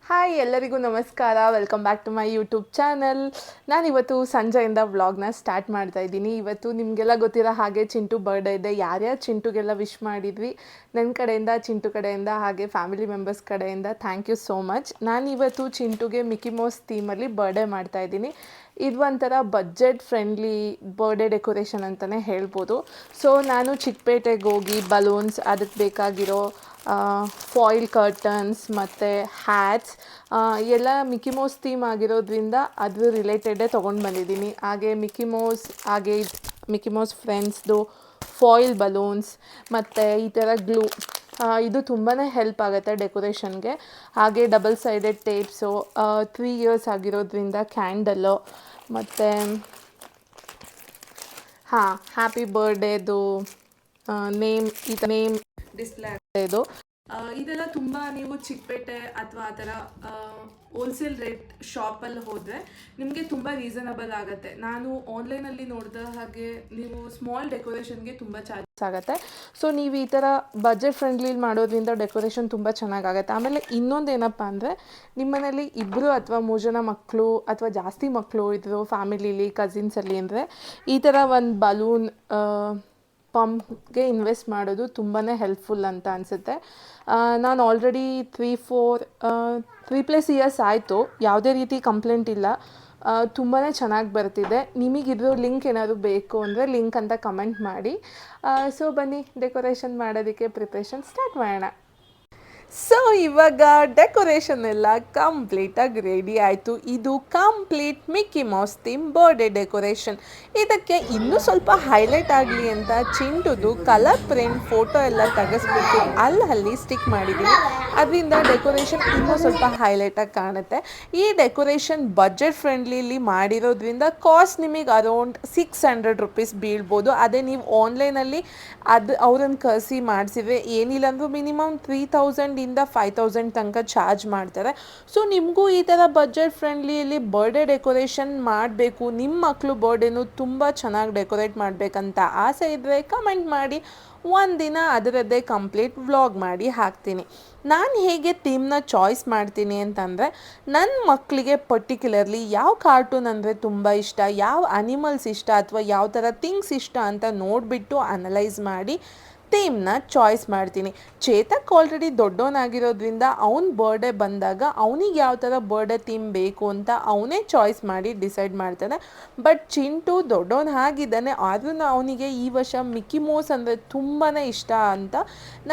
Hi ಎಲ್ಲರಿಗೂ ನಮಸ್ಕಾರ. Welcome back to my YouTube channel. ನಾನಿವತ್ತು ಸಂಜೆಯಿಂದ ವ್ಲಾಗ್ನ ಸ್ಟಾರ್ಟ್ ಮಾಡ್ತಾ ಇದ್ದೀನಿ. ಇವತ್ತು ನಿಮಗೆಲ್ಲ ಗೊತ್ತಿರೋ ಹಾಗೆ ಚಿಂಟು ಬರ್ಡೇ ಇದೆ. ಯಾರ್ಯಾರು ಚಿಂಟುಗೆಲ್ಲ ವಿಶ್ ಮಾಡಿದ್ವಿ ನನ್ನ ಕಡೆಯಿಂದ, ಚಿಂಟು ಕಡೆಯಿಂದ, ಹಾಗೆ ಫ್ಯಾಮಿಲಿ ಮೆಂಬರ್ಸ್ ಕಡೆಯಿಂದ ಥ್ಯಾಂಕ್ ಯು ಸೋ ಮಚ್. ನಾನಿವತ್ತು ಚಿಂಟುಗೆ ಮಿಕ್ಕಿ ಮೌಸ್ ಥೀಮಲ್ಲಿ ಬರ್ಡೇ ಮಾಡ್ತಾ ಇದ್ದೀನಿ. ಇದು ಒಂಥರ ಬಜೆಟ್ ಫ್ರೆಂಡ್ಲಿ ಬರ್ಡೇ ಡೆಕೋರೇಷನ್ ಅಂತಲೇ ಹೇಳ್ಬೋದು. ಸೊ ನಾನು ಚಿಕ್ಕಪೇಟೆಗೆ ಹೋಗಿ ಬಲೂನ್ಸ್, ಅದಕ್ಕೆ ಬೇಕಾಗಿರೋ ಫಾಯಿಲ್ ಕರ್ಟನ್ಸ್ ಮತ್ತು ಹ್ಯಾಟ್ಸ್ ಎಲ್ಲ ಮಿಕ್ಕಿ ಮೌಸ್ ಥೀಮ್ ಆಗಿರೋದ್ರಿಂದ ಅದ್ರ ರಿಲೇಟೆಡೇ ತೊಗೊಂಡು ಬಂದಿದ್ದೀನಿ. ಹಾಗೆ ಮಿಕ್ಕಿ ಮೌಸ್ ಫ್ರೆಂಡ್ಸ್ದು ಫಾಯಿಲ್ ಬಲೂನ್ಸ್ ಮತ್ತು ಈ ಥರ ಗ್ಲೂ, ಇದು ತುಂಬಾ ಹೆಲ್ಪ್ ಆಗುತ್ತೆ ಡೆಕೋರೇಷನ್ಗೆ. ಹಾಗೆ ಡಬಲ್ ಸೈಡೆಡ್ ಟೇಪ್ಸು, 3 ಇಯರ್ಸ್ ಆಗಿರೋದ್ರಿಂದ ಕ್ಯಾಂಡಲ್ಲು, ಮತ್ತು ಹ್ಯಾಪಿ ಬರ್ಡೇದು ನೇಮ್ ಡಿಸ್ಪ್ಲೇ ಇದು. ಇದೆಲ್ಲ ತುಂಬ ನೀವು ಚಿಕ್ಕಪೇಟೆ ಅಥವಾ ಆ ಥರ ಹೋಲ್ಸೇಲ್ ರೇಟ್ ಶಾಪಲ್ಲಿ ಹೋದರೆ ನಿಮಗೆ ತುಂಬ ರೀಸನಬಲ್ ಆಗುತ್ತೆ. ನಾನು ಆನ್ಲೈನಲ್ಲಿ ನೋಡಿದ ಹಾಗೆ ನೀವು ಸ್ಮಾಲ್ ಡೆಕೋರೇಷನ್ಗೆ ತುಂಬ ಚಾರ್ಜಸ್ ಆಗುತ್ತೆ. ಸೊ ನೀವು ಈ ಥರ ಬಜೆಟ್ ಫ್ರೆಂಡ್ಲಿ ಮಾಡೋದ್ರಿಂದ ಡೆಕೋರೇಷನ್ ತುಂಬ ಚೆನ್ನಾಗಾಗುತ್ತೆ. ಆಮೇಲೆ ಇನ್ನೊಂದು ಏನಪ್ಪ ಅಂದರೆ, ನಿಮ್ಮ ಮನೇಲಿ 2 ಅಥವಾ 3 ಜನ ಮಕ್ಕಳು ಅಥವಾ ಜಾಸ್ತಿ ಮಕ್ಕಳು ಇದ್ದರು ಫ್ಯಾಮಿಲಿಲಿ, ಕಸಿನ್ಸಲ್ಲಿ ಅಂದರೆ, ಈ ಥರ ಒಂದು ಬಲೂನ್ ಪಂಪ್ಗೆ ಇನ್ವೆಸ್ಟ್ ಮಾಡೋದು ತುಂಬಾ ಹೆಲ್ಪ್ಫುಲ್ ಅಂತ ಅನಿಸುತ್ತೆ. ನಾನು ಆಲ್ರೆಡಿ 3+ ಇಯರ್ಸ್ ಆಯಿತು, ಯಾವುದೇ ರೀತಿ ಕಂಪ್ಲೇಂಟ್ ಇಲ್ಲ. ತುಂಬಾ ಚೆನ್ನಾಗಿ ಬರ್ತಿದೆ. ನಿಮಗಿದ್ರ ಲಿಂಕ್ ಏನಾದರೂ ಬೇಕು ಅಂದರೆ ಲಿಂಕ್ ಅಂತ ಕಮೆಂಟ್ ಮಾಡಿ. ಸೊ ಬನ್ನಿ ಡೆಕೋರೇಷನ್ ಮಾಡೋದಕ್ಕೆ ಪ್ರಿಪ್ರೇಷನ್ ಸ್ಟಾರ್ಟ್ ಮಾಡೋಣ. ಸೊ ಇವಾಗ ಡೆಕೋರೇಷನ್ ಎಲ್ಲ ಕಂಪ್ಲೀಟಾಗಿ ರೆಡಿ ಆಯಿತು. ಇದು complete Mickey Mouse theme birthday decoration. ಇದಕ್ಕೆ ಇನ್ನೂ ಸ್ವಲ್ಪ ಹೈಲೈಟ್ ಆಗಲಿ ಅಂತ ಚಿಂಟುದು ಕಲರ್ ಪ್ರಿಂಟ್ ಫೋಟೋ ಎಲ್ಲ ತೆಗೆಸ್ಬಿಟ್ಟು ಅಲ್ಲಿ ಸ್ಟಿಕ್ ಮಾಡಿದ್ದೀನಿ. ಅದರಿಂದ ಡೆಕೋರೇಷನ್ ಇನ್ನೂ ಸ್ವಲ್ಪ ಹೈಲೈಟಾಗಿ ಕಾಣುತ್ತೆ. ಈ ಡೆಕೋರೇಷನ್ ಬಜೆಟ್ ಫ್ರೆಂಡ್ಲಿಲಿ ಮಾಡಿರೋದ್ರಿಂದ ಕಾಸ್ಟ್ ನಿಮಗೆ ಅರೌಂಡ್ 600 ರುಪೀಸ್ ಬೀಳ್ಬೋದು. ಅದೇ ನೀವು ಆನ್ಲೈನಲ್ಲಿ ಅವ್ರನ್ನ ಕರೆಸಿ ಮಾಡಿಸಿದ್ರೆ ಏನಿಲ್ಲ ಅಂದರೂ ಮಿನಿಮಮ್ 3000 ಇಂದ 5000 ತನಕ ಚಾರ್ಜ್ ಮಾಡ್ತಾರೆ. ಸೊ ನಿಮಗೂ ಈ ಥರ ಬಜೆಟ್ ಫ್ರೆಂಡ್ಲಿಯಲ್ಲಿ ಬರ್ಡೇ ಡೆಕೋರೇಷನ್ ಮಾಡಬೇಕು, ನಿಮ್ಮ ಮಕ್ಕಳು ಬರ್ಡೇನು ತುಂಬ ಚೆನ್ನಾಗಿ ಡೆಕೋರೇಟ್ ಮಾಡಬೇಕಂತ ಆಸೆ ಇದ್ದರೆ ಕಮೆಂಟ್ ಮಾಡಿ. ಒಂದಿನ ಅದರದ್ದೇ ಕಂಪ್ಲೀಟ್ ವ್ಲಾಗ್ ಮಾಡಿ ಹಾಕ್ತೀನಿ. ನಾನು ಹೇಗೆ ಥೀಮ್ನ ಚಾಯ್ಸ್ ಮಾಡ್ತೀನಿ ಅಂತಂದರೆ, ನನ್ನ ಮಕ್ಕಳಿಗೆ ಪರ್ಟಿಕ್ಯುಲರ್ಲಿ ಯಾವ ಕಾರ್ಟೂನ್ ಅಂದರೆ ತುಂಬ ಇಷ್ಟ, ಯಾವ ಅನಿಮಲ್ಸ್ ಇಷ್ಟ ಅಥವಾ ಯಾವ ಥರ ಥಿಂಗ್ಸ್ ಇಷ್ಟ ಅಂತ ನೋಡಿಬಿಟ್ಟು ಅನಲೈಸ್ ಮಾಡಿ ಥೀಮ್ನ ಚಾಯ್ಸ್ ಮಾಡ್ತೀನಿ. ಚೇತಕ್ ಆಲ್ರೆಡಿ ದೊಡ್ಡವನಾಗಿರೋದ್ರಿಂದ ಅವ್ನ ಬರ್ಡೇ ಬಂದಾಗ ಅವನಿಗೆ ಯಾವ ಥರ ಬರ್ಡೇ ಥೀಮ್ ಬೇಕು ಅಂತ ಅವನೇ ಚಾಯ್ಸ್ ಮಾಡಿ ಡಿಸೈಡ್ ಮಾಡ್ತಾನೆ. ಬಟ್ ಚಿಂಟು ದೊಡ್ಡವನು ಆಗಿದ್ದಾನೆ, ಆದ್ರೂ ಅವನಿಗೆ ಈ ವರ್ಷ ಮಿಕ್ಕಿ ಮೌಸ್ ಅಂದರೆ ತುಂಬಾ ಇಷ್ಟ ಅಂತ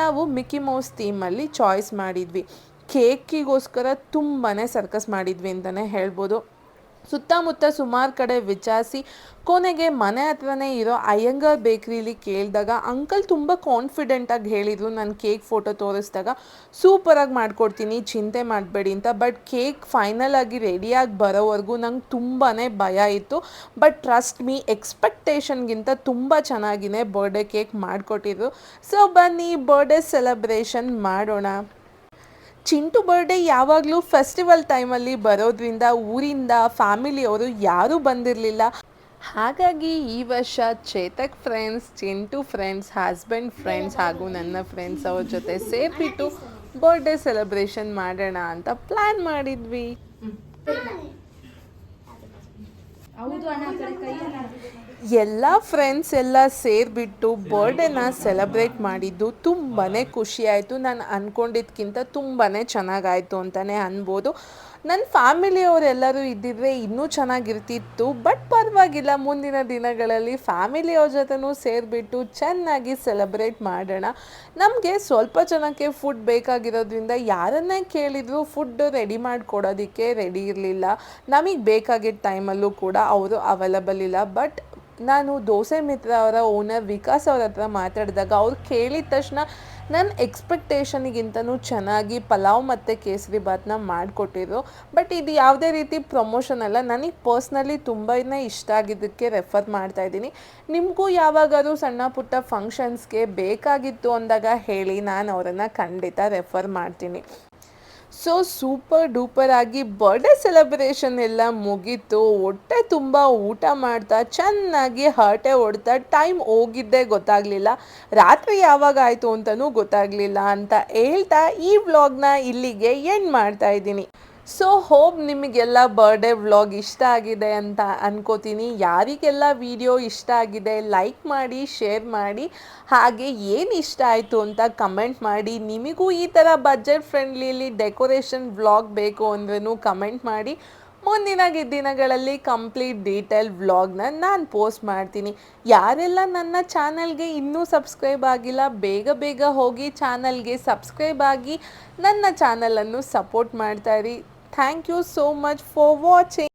ನಾವು ಮಿಕ್ಕಿ ಮೌಸ್ ಥೀಮಲ್ಲಿ ಚಾಯ್ಸ್ ಮಾಡಿದ್ವಿ. ಕೇಕಿಗೋಸ್ಕರ ತುಂಬಾ ಸರ್ಕಸ್ ಮಾಡಿದ್ವಿ ಅಂತಲೇ ಹೇಳ್ಬೋದು. ಸುತ್ತಮುತ್ತ ಸುಮಾರು ಕಡೆ ವಿಚಾರಿಸಿ ಕೊನೆಗೆ ಮನೆ ಹತ್ರನೇ ಇರೋ ಅಯ್ಯಂಗಾರ್ ಬೇಕ್ರಿಲಿ ಕೇಳಿದಾಗ ಅಂಕಲ್ ತುಂಬ ಕಾನ್ಫಿಡೆಂಟಾಗಿ ಹೇಳಿದರು. ನಾನು ಕೇಕ್ ಫೋಟೋ ತೋರಿಸಿದಾಗ ಸೂಪರಾಗಿ ಮಾಡಿಕೊಡ್ತೀನಿ, ಚಿಂತೆ ಮಾಡಬೇಡಿ ಅಂತ. ಬಟ್ ಕೇಕ್ ಫೈನಲ್ ಆಗಿ ರೆಡಿಯಾಗಿ ಬರೋವರೆಗೂ ನಂಗೆ ತುಂಬಾ ಭಯ ಇತ್ತು. ಬಟ್ ಟ್ರಸ್ಟ್ ಮೀ, ಎಕ್ಸ್ಪೆಕ್ಟೇಷನ್ಗಿಂತ ತುಂಬ ಚೆನ್ನಾಗಿಯೇ ಬರ್ಡೇ ಕೇಕ್ ಮಾಡಿಕೊಟ್ಟಿದ್ರು. ಸೊ ಬನ್ನಿ ಬರ್ಡೇ ಸೆಲೆಬ್ರೇಷನ್ ಮಾಡೋಣ. ಚಿಂಟು ಬರ್ಡೇ ಯಾವಾಗಲೂ ಫೆಸ್ಟಿವಲ್ ಟೈಮಲ್ಲಿ ಬರೋದ್ರಿಂದ ಊರಿಂದ ಫ್ಯಾಮಿಲಿಯವರು ಯಾರೂ ಬಂದಿರಲಿಲ್ಲ. ಹಾಗಾಗಿ ಈ ವರ್ಷ Chetak friends, Chintu friends, husband friends ಹಾಗೂ ನನ್ನ ಫ್ರೆಂಡ್ಸ್ ಅವ್ರ ಜೊತೆ ಸೇರಿಬಿಟ್ಟು ಬರ್ಡೇ ಸೆಲೆಬ್ರೇಷನ್ ಮಾಡೋಣ ಅಂತ ಪ್ಲ್ಯಾನ್ ಮಾಡಿದ್ವಿ. ಎಲ್ಲ ಫ್ರೆಂಡ್ಸ್ ಎಲ್ಲ ಸೇರಿಬಿಟ್ಟು ಬರ್ಡೇನ ಸೆಲೆಬ್ರೇಟ್ ಮಾಡಿದ್ದು ತುಂಬಾ ಖುಷಿಯಾಯಿತು. ನಾನು ಅಂದ್ಕೊಂಡಿದ್ದಕ್ಕಿಂತ ತುಂಬಾ ಚೆನ್ನಾಗಾಯಿತು ಅಂತಲೇ ಅನ್ಬೋದು. ನನ್ನ ಫ್ಯಾಮಿಲಿಯವರೆಲ್ಲರೂ ಇದ್ದಿದ್ರೆ ಇನ್ನೂ ಚೆನ್ನಾಗಿರ್ತಿತ್ತು. ಬಟ್ ಪರವಾಗಿಲ್ಲ, ಮುಂದಿನ ದಿನಗಳಲ್ಲಿ ಫ್ಯಾಮಿಲಿಯವ್ರ ಜೊತೆನೂ ಸೇರಿಬಿಟ್ಟು ಚೆನ್ನಾಗಿ ಸೆಲೆಬ್ರೇಟ್ ಮಾಡೋಣ. ನಮಗೆ ಸ್ವಲ್ಪ ಜನಕ್ಕೆ ಫುಡ್ ಬೇಕಾಗಿರೋದ್ರಿಂದ ಯಾರನ್ನೇ ಕೇಳಿದರೂ ಫುಡ್ ರೆಡಿ ಮಾಡಿಕೊಡೋದಕ್ಕೆ ರೆಡಿ ಇರಲಿಲ್ಲ. ನಮಗೆ ಬೇಕಾಗಿದ್ದ ಟೈಮಲ್ಲೂ ಕೂಡ ಅವರು ಅವೈಲಬಲ್ ಇಲ್ಲ. ಬಟ್ ನಾನು ದೋಸೆ ಮಿತ್ರ ಅವರ ಓನರ್ ವಿಕಾಸ್ ಅವ್ರ ಹತ್ರ ಮಾತಾಡಿದಾಗ ಅವ್ರು ಕೇಳಿದ ತಕ್ಷಣ ನನ್ನ ಎಕ್ಸ್ಪೆಕ್ಟೇಷನಿಗಿಂತನೂ ಚೆನ್ನಾಗಿ ಪಲಾವ್ ಮತ್ತು ಕೇಸರಿ ಬಾತ್ನ ಮಾಡಿಕೊಟ್ಟಿದ್ರು. ಬಟ್ ಇದು ಯಾವುದೇ ರೀತಿ ಪ್ರಮೋಷನ್ ಅಲ್ಲ, ನನಗೆ ಪರ್ಸ್ನಲಿ ತುಂಬಾ ಇಷ್ಟ ಆಗಿದ್ದಕ್ಕೆ ರೆಫರ್ ಮಾಡ್ತಾಯಿದ್ದೀನಿ. ನಿಮಗೂ ಯಾವಾಗಾದ್ರೂ ಸಣ್ಣ ಪುಟ್ಟ ಫಂಕ್ಷನ್ಸ್ಗೆ ಬೇಕಾಗಿತ್ತು ಅಂದಾಗ ಹೇಳಿ, ನಾನು ಅವರನ್ನು ಖಂಡಿತ ರೆಫರ್ ಮಾಡ್ತೀನಿ. ಸೊ ಸೂಪರ್ ಡೂಪರ್ ಆಗಿ ಬರ್ಡೇ ಸೆಲೆಬ್ರೇಷನ್ ಎಲ್ಲ ಮುಗೀತು. ಹೊಟ್ಟೆ ತುಂಬ ಊಟ ಮಾಡ್ತಾ ಚೆನ್ನಾಗಿ ಹರಟೆ ಹೊಡ್ತಾ ಟೈಮ್ ಹೋಗಿದ್ದೇ ಗೊತ್ತಾಗಲಿಲ್ಲ. ರಾತ್ರಿ ಯಾವಾಗ ಆಯಿತು ಅಂತಲೂ ಗೊತ್ತಾಗಲಿಲ್ಲ ಅಂತ ಹೇಳ್ತಾ ಈ ವ್ಲಾಗ್ನ ಇಲ್ಲಿಗೆ ಎಂಡ್ ಮಾಡ್ತಾ ಇದ್ದೀನಿ. ಸೊ ಹೋಪ್ ನಿಮಗೆಲ್ಲ ಬರ್ಡೇ ವ್ಲಾಗ್ ಇಷ್ಟ ಆಗಿದೆ ಅಂತ ಅನ್ಕೋತೀನಿ. ಯಾರಿಗೆಲ್ಲ ವಿಡಿಯೋ ಇಷ್ಟ ಆಗಿದೆ ಲೈಕ್ ಮಾಡಿ, ಶೇರ್ ಮಾಡಿ, ಹಾಗೆ ಏನು ಇಷ್ಟ ಆಯಿತು ಅಂತ ಕಮೆಂಟ್ ಮಾಡಿ. ನಿಮಗೂ ಈ ಥರ ಬಜೆಟ್ ಫ್ರೆಂಡ್ಲಿಲಿ ಡೆಕೋರೇಷನ್ ವ್ಲಾಗ್ ಬೇಕು ಅಂದ್ರೂ ಕಮೆಂಟ್ ಮಾಡಿ. ಮುಂದಿನ ದಿನಗಳಲ್ಲಿ ಕಂಪ್ಲೀಟ್ ಡೀಟೇಲ್ ವ್ಲಾಗ್ನ ನಾನು ಪೋಸ್ಟ್ ಮಾಡ್ತೀನಿ. ಯಾರೆಲ್ಲ ನನ್ನ ಚಾನಲ್ಗೆ ಇನ್ನೂ ಸಬ್ಸ್ಕ್ರೈಬ್ ಆಗಿಲ್ಲ ಬೇಗ ಬೇಗ ಹೋಗಿ ಚಾನಲ್ಗೆ ಸಬ್ಸ್ಕ್ರೈಬ್ ಆಗಿ ನನ್ನ ಚಾನಲನ್ನು ಸಪೋರ್ಟ್ ಮಾಡ್ತಾಯಿರಿ. Thank you so much for watching.